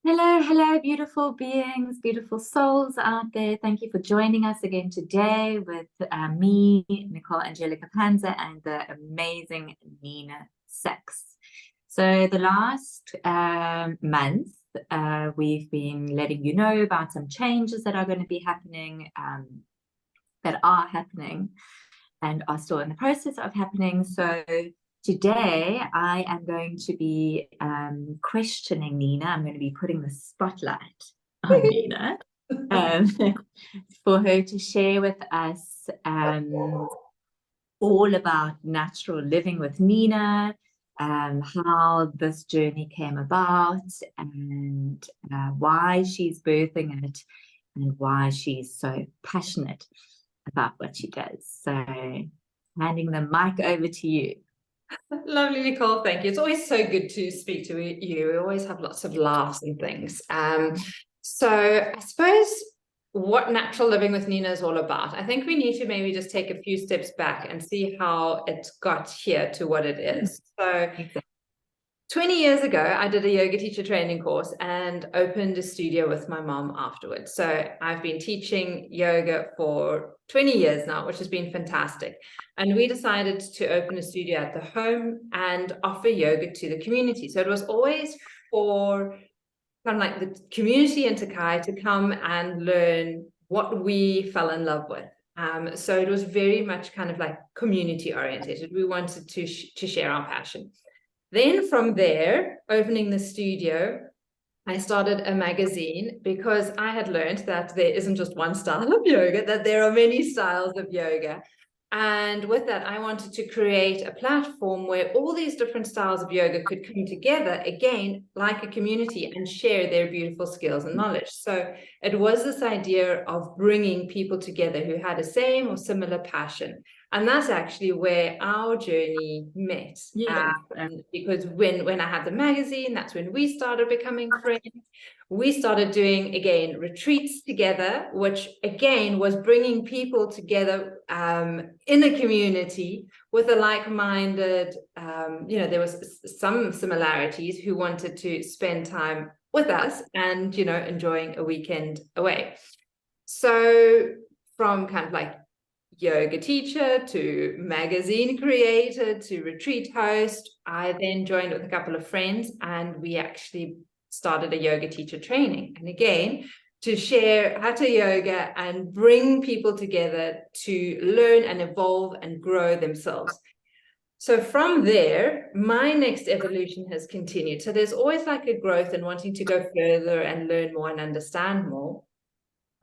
Hello, hello, beautiful beings, beautiful souls out there. Thank you for joining us again today with me, Nicole Angelika Panzer, and the amazing Nina Sachs. So, the last month, we've been letting you know about some changes that are going to be happening, that are happening, and are still in the process of happening. So, today, I am going to be questioning Nina. I'm going to be putting the spotlight on Nina um, for her to share with us all about natural living with Nina, how this journey came about, and why she's birthing it, and why she's so passionate about what she does. So, handing the mic over to you. Lovely, Nicole. Thank you. It's always so good to speak to you. We always have lots of laughs and things. So I suppose what natural living with Nina is all about. I think we need to maybe just take a few steps back and see how it got here to what it is. So 20 years ago, I did a yoga teacher training course and opened a studio with my mom afterwards. So I've been teaching yoga for 20 years now, which has been fantastic. And we decided to open a studio at the home and offer yoga to the community. So it was always for kind of like the community in Takai to come and learn what we fell in love with. So it was very much kind of like community oriented. We wanted to share our passion. Then from there, opening the studio, I started a magazine because I had learned that there isn't just one style of yoga, that there are many styles of yoga. And with that, I wanted to create a platform where all these different styles of yoga could come together again, like a community, and share their beautiful skills and knowledge. So it was this idea of bringing people together who had a same or similar passion. And that's actually where our journey met. Yeah. Because when I had the magazine, that's when we started becoming friends. We started doing, again, retreats together, which, again, was bringing people together in a community with a like-minded, there was some similarities who wanted to spend time with us and, enjoying a weekend away. So from kind of like yoga teacher to magazine creator to retreat host, I then joined with a couple of friends and we actually started a yoga teacher training. And again, to share hatha yoga and bring people together to learn and evolve and grow themselves. So from there, my next evolution has continued. So there's always like a growth and wanting to go further and learn more and understand more.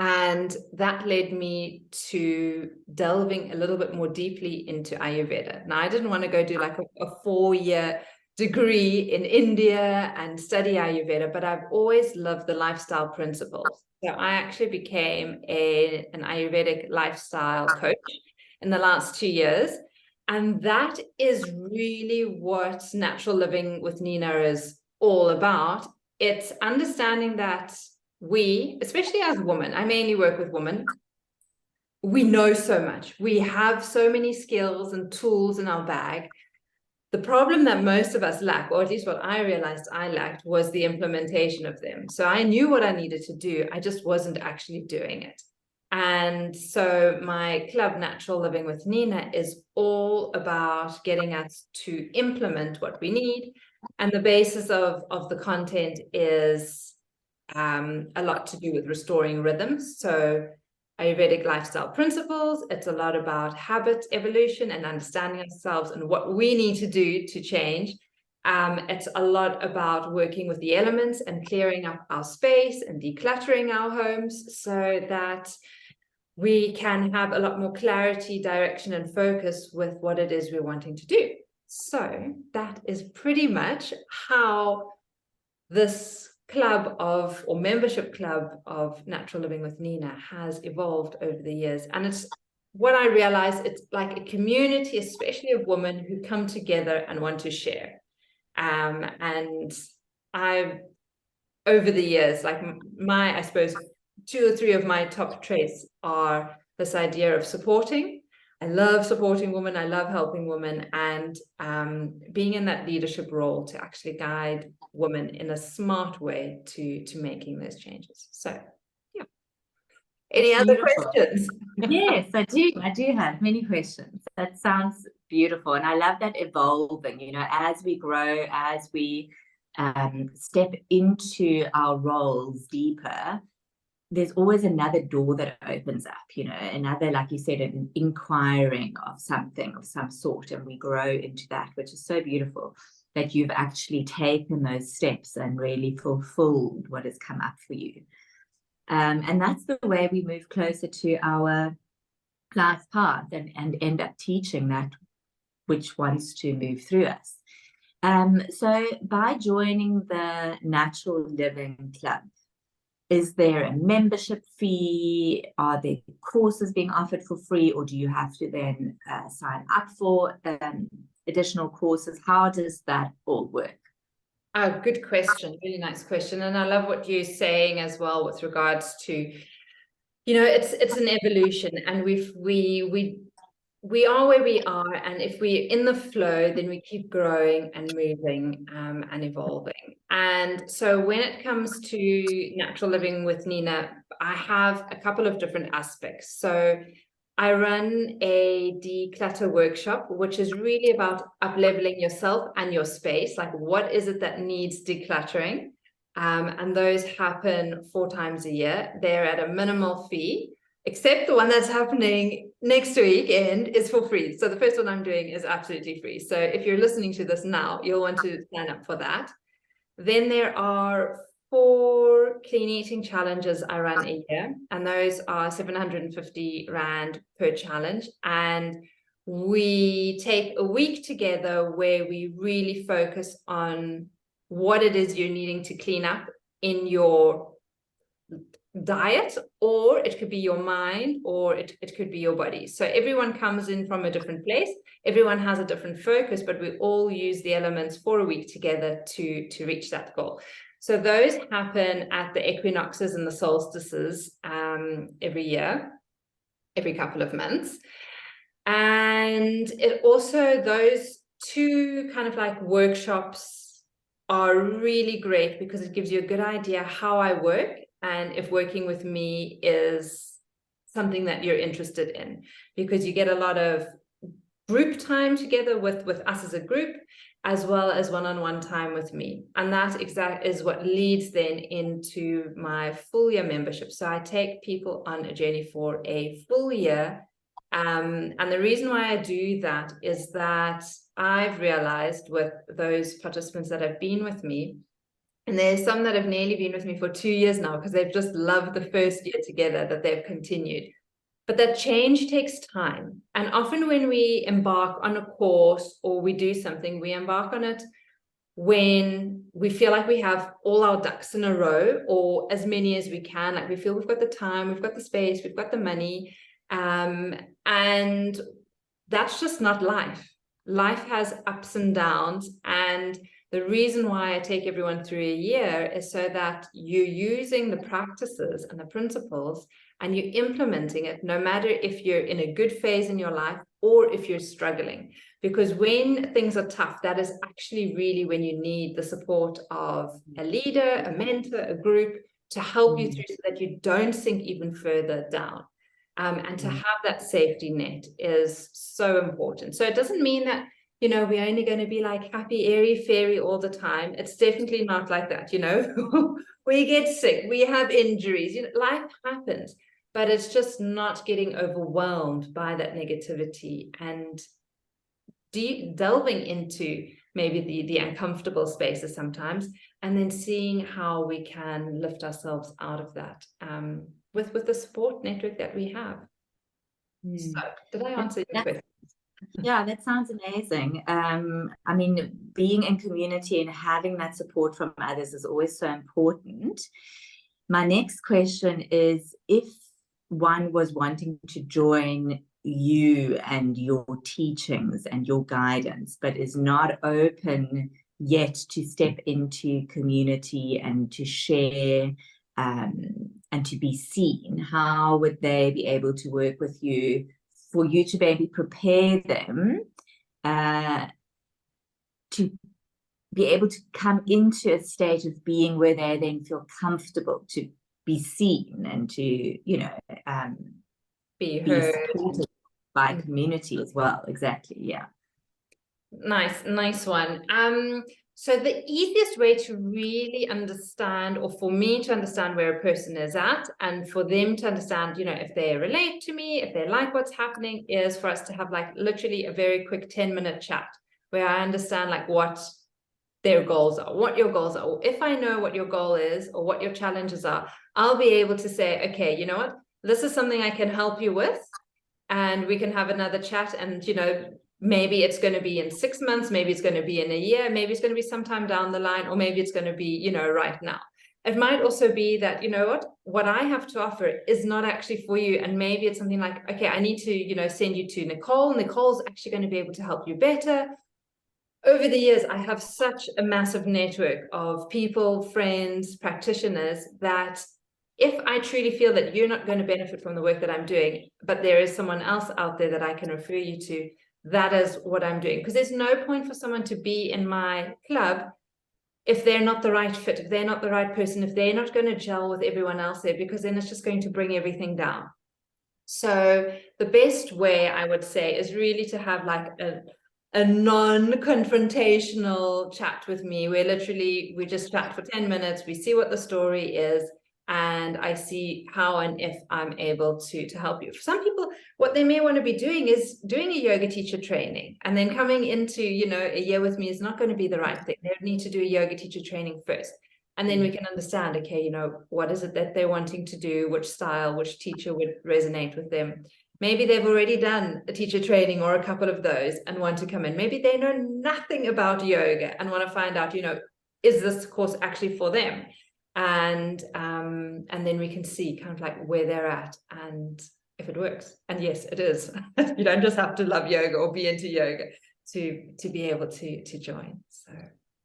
And that led me to delving a little bit more deeply into Ayurveda. Now, I didn't want to go do like a 4-year degree in India and study Ayurveda, but I've always loved the lifestyle principles. So I actually became an Ayurvedic lifestyle coach in the last 2 years. And that is really what natural living with Nina is all about. It's understanding that we, especially as women, I mainly work with women, we know so much. We have so many skills and tools in our bag. The problem that most of us lack, or at least what I realized I lacked, was the implementation of them. So I knew what I needed to do. I just wasn't actually doing it. And so my club, Natural Living with Nina, is all about getting us to implement what we need. And the basis of the content is a lot to do with restoring rhythms. So Ayurvedic lifestyle principles, it's a lot about habit evolution and understanding ourselves and what we need to do to change. It's a lot about working with the elements and clearing up our space and decluttering our homes so that we can have a lot more clarity, direction, and focus with what it is we're wanting to do. So that is pretty much how this club of, or membership club of Natural Living with Nina has evolved over the years. And it's what I realized, it's like a community, especially of women who come together and want to share. And I've, over the years, like I suppose 2 or 3 of my top traits are this idea of supporting, I love supporting women. I love helping women, and being in that leadership role to actually guide women in a smart way to making those changes. So, yeah. Any other questions? Yes, I do. I do have many questions. That sounds beautiful. And I love that evolving, you know, as we grow, as we step into our roles deeper, there's always another door that opens up, you know, another, like you said, an inquiring of something of some sort, and we grow into that, which is so beautiful that you've actually taken those steps and really fulfilled what has come up for you. And that's the way we move closer to our life path and end up teaching that which wants to move through us. So by joining the Natural Living Club, is there a membership fee? Are there courses being offered for free, or do you have to then sign up for additional courses? How does that all work? Oh, good question. Really nice question. And I love what you're saying as well with regards to, you know, it's an evolution, and we are where we are, and if we're in the flow, then we keep growing and moving and evolving. And so when it comes to natural living with Nina, I have a couple of different aspects. So I run a declutter workshop, which is really about up-leveling yourself and your space. Like, what is it that needs decluttering? And those happen 4 times a year. They're at a minimal fee, except the one that's happening next weekend is for free. So the first one I'm doing is absolutely free. So if you're listening to this now, you'll want to sign up for that. Then there are 4 clean eating challenges I run a year, and those are 750 Rand per challenge. And we take a week together where we really focus on what it is you're needing to clean up in your diet, or it could be your mind, or it could be your body. So everyone comes in from a different place, everyone has a different focus, but we all use the elements for a week together to reach that goal. So those happen at the equinoxes and the solstices every year, every couple of months. And it also, those 2 kind of like workshops are really great because it gives you a good idea how I work, and if working with me is something that you're interested in, because you get a lot of group time together with us as a group, as well as one-on-one time with me. And that is what leads then into my full year membership. So I take people on a journey for a full year. And the reason why I do that is that I've realized with those participants that have been with me, and there's some that have nearly been with me for 2 years now because they've just loved the first year together, that they've continued. But that change takes time. And often when we embark on a course or we do something, we embark on it when we feel like we have all our ducks in a row, or as many as we can. Like, we feel we've got the time, we've got the space, we've got the money. And that's just not life. Life has ups and downs. And the reason why I take everyone through a year is so that you're using the practices and the principles and you're implementing it, no matter if you're in a good phase in your life or if you're struggling. Because when things are tough, that is actually really when you need the support of a leader, a mentor, a group to help you through, so that you don't sink even further down. And to have that safety net is so important. So it doesn't mean that, you know, we're only going to be like happy, airy, fairy all the time. It's definitely not like that, you know. We get sick, we have injuries, you know, life happens, but it's just not getting overwhelmed by that negativity and delving into maybe the uncomfortable spaces sometimes, and then seeing how we can lift ourselves out of that with the support network that we have. So did I answer your question? Yeah, that sounds amazing. I mean, being in community and having that support from others is always so important. My next question is, if one was wanting to join you and your teachings and your guidance, but is not open yet to step into community and to share and to be seen, how would they be able to work with you for you to maybe prepare them to be able to come into a state of being where they then feel comfortable to be seen and to, you know, Be be heard. supported by community as well. Exactly. Yeah. Nice one. So the easiest way to really understand, or for me to understand where a person is at, and for them to understand, you know, if they relate to me, if they like what's happening, is for us to have like literally a very quick 10-minute chat where I understand like what their goals are, what your goals are. Or if I know what your goal is or what your challenges are, I'll be able to say, okay, you know what, this is something I can help you with, and we can have another chat. And, you know, maybe it's going to be in 6 months, maybe it's going to be in a year, maybe it's going to be sometime down the line, or maybe it's going to be, you know, right now. It might also be that, you know what I have to offer is not actually for you. And maybe it's something like, okay, I need to, you know, send you to Nicole. Nicole's actually going to be able to help you better. Over the years, I have such a massive network of people, friends, practitioners, that if I truly feel that you're not going to benefit from the work that I'm doing, but there is someone else out there that I can refer you to, that is what I'm doing. Because there's no point for someone to be in my club if they're not the right fit, if they're not the right person, if they're not going to gel with everyone else there, because then it's just going to bring everything down. So the best way, I would say, is really to have like a non-confrontational chat with me, where literally we just chat for 10 minutes, we see what the story is, and I see how and if I'm able to help you. For some people, what they may want to be doing is doing a yoga teacher training, and then coming into, you know, a year with me is not going to be the right thing. They need to do a yoga teacher training first. And then we can understand, okay, you know, what is it that they're wanting to do, which style, which teacher would resonate with them. Maybe they've already done a teacher training or a couple of those and want to come in. Maybe they know nothing about yoga and want to find out, you know, is this course actually for them? And then we can see kind of like where they're at and if it works. And yes, it is. You don't just have to love yoga or be into yoga to be able to join. So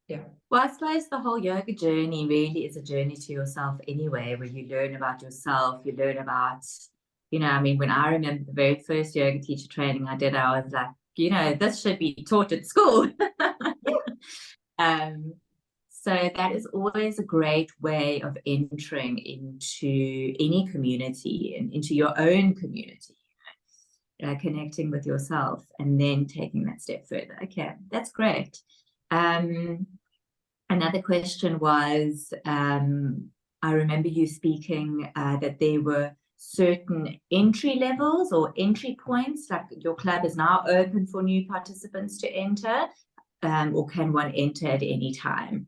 yeah. Well, I suppose the whole yoga journey really is a journey to yourself anyway, where you learn about yourself, you learn about, you know, I mean, when I remember the very first yoga teacher training I did, I was like, you know, this should be taught at school. So that is always a great way of entering into any community and into your own community, connecting with yourself and then taking that step further. Okay, that's great. Another question was, I remember you speaking that there were certain entry levels or entry points, like your club is now open for new participants to enter, or can one enter at any time?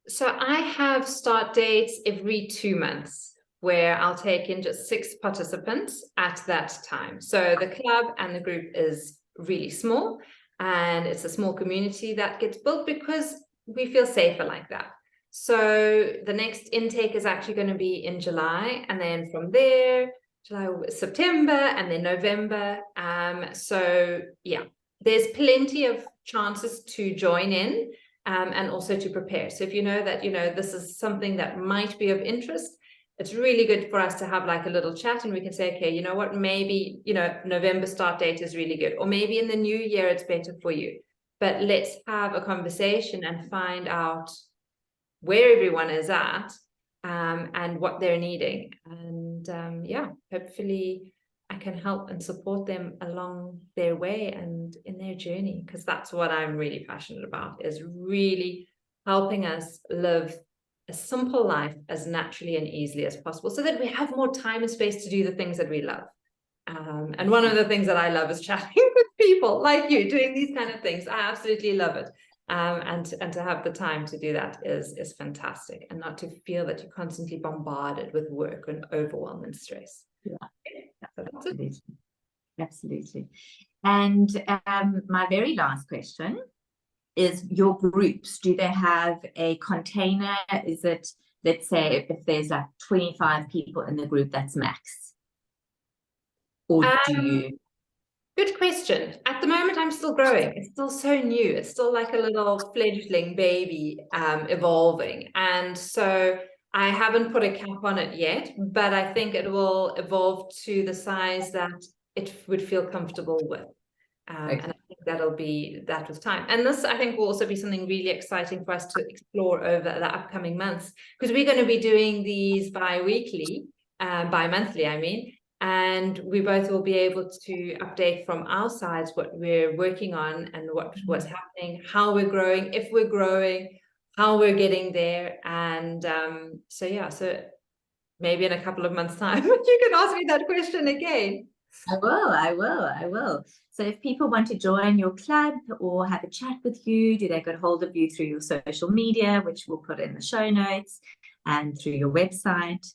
So I have start dates every 2 months where I'll take in just 6 participants at that time. So the club and the group is really small, and it's a small community that gets built because we feel safer like that. So the next intake is actually going to be in July, and then from there, July, September, and then November. So yeah, there's plenty of chances to join in. And also to prepare. So if you know that, you know, this is something that might be of interest, it's really good for us to have like a little chat, and we can say, okay, you know what, maybe, you know, November start date is really good, or maybe in the new year it's better for you. But let's have a conversation and find out where everyone is at, and what they're needing. And yeah, hopefully I can help and support them along their way and in their journey, because that's what I'm really passionate about, is really helping us live a simple life as naturally and easily as possible, so that we have more time and space to do the things that we love. And one of the things that I love is chatting with people like you, doing these kind of things. I absolutely love it. And to have the time to do that is fantastic, and not to feel that you're constantly bombarded with work and overwhelm and stress. Yeah, absolutely. Absolutely. And my very last question is, your groups, do they have a container? Is it, let's say, if there's like 25 people in the group, that's max? Or do you? Good question. At the moment, I'm still growing. It's still so new. It's still like a little fledgling baby, evolving. And so I haven't put a cap on it yet, but I think it will evolve to the size that it would feel comfortable with. Okay. And I think that'll be that with time. And this, I think, will also be something really exciting for us to explore over the upcoming months, because we're going to be doing these bi-monthly, I mean, and we both will be able to update from our sides what we're working on and what's happening, how we're growing, if we're growing, how we're getting there. And so maybe in a couple of months' time, you can ask me that question again. I will. So if people want to join your club or have a chat with you, do they get hold of you through your social media, which we'll put in the show notes, and through your website?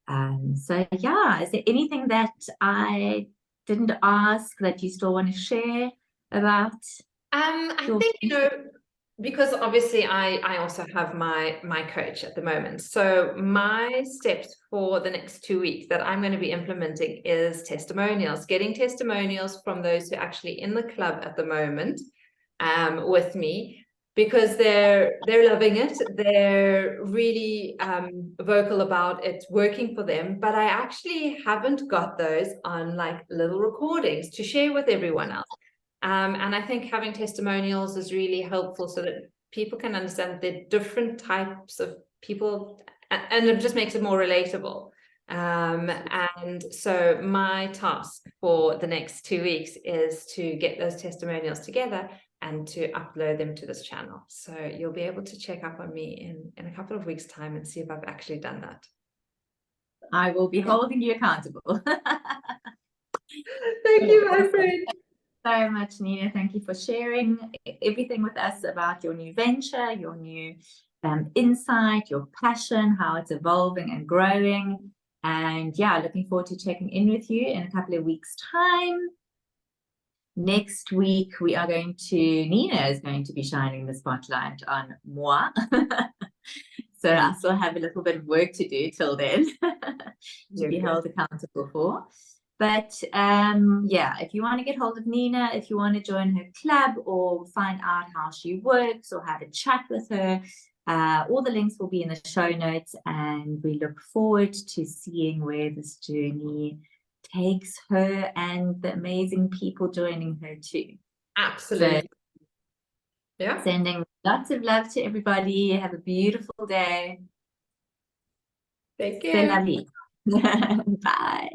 So yeah, is there anything that I didn't ask that you still want to share about? I think, you know, because obviously I also have my coach at the moment. So my steps for the next 2 weeks that I'm going to be implementing is testimonials, getting testimonials from those who are actually in the club at the moment with me, because they're loving it. They're really vocal about it working for them, but I actually haven't got those on like little recordings to share with everyone else. And I think having testimonials is really helpful so that people can understand the different types of people, and it just makes it more relatable. And so my task for the next 2 weeks is to get those testimonials together and to upload them to this channel. So you'll be able to check up on me in a couple of weeks' time and see if I've actually done that. I will be holding you accountable. Thank you, my friend. So much, Nina. Thank you for sharing everything with us about your new venture, your new insight, your passion, how it's evolving and growing. And yeah, looking forward to checking in with you in a couple of weeks' time. Next week, Nina is going to be shining the spotlight on moi. So I still have a little bit of work to do till then to be held accountable for. But yeah, if you want to get hold of Nina, if you want to join her club or find out how she works or have a chat with her, all the links will be in the show notes, and we look forward to seeing where this journey takes her and the amazing people joining her too. Absolutely. So, yeah. Sending lots of love to everybody. Have a beautiful day. Take care. Bye.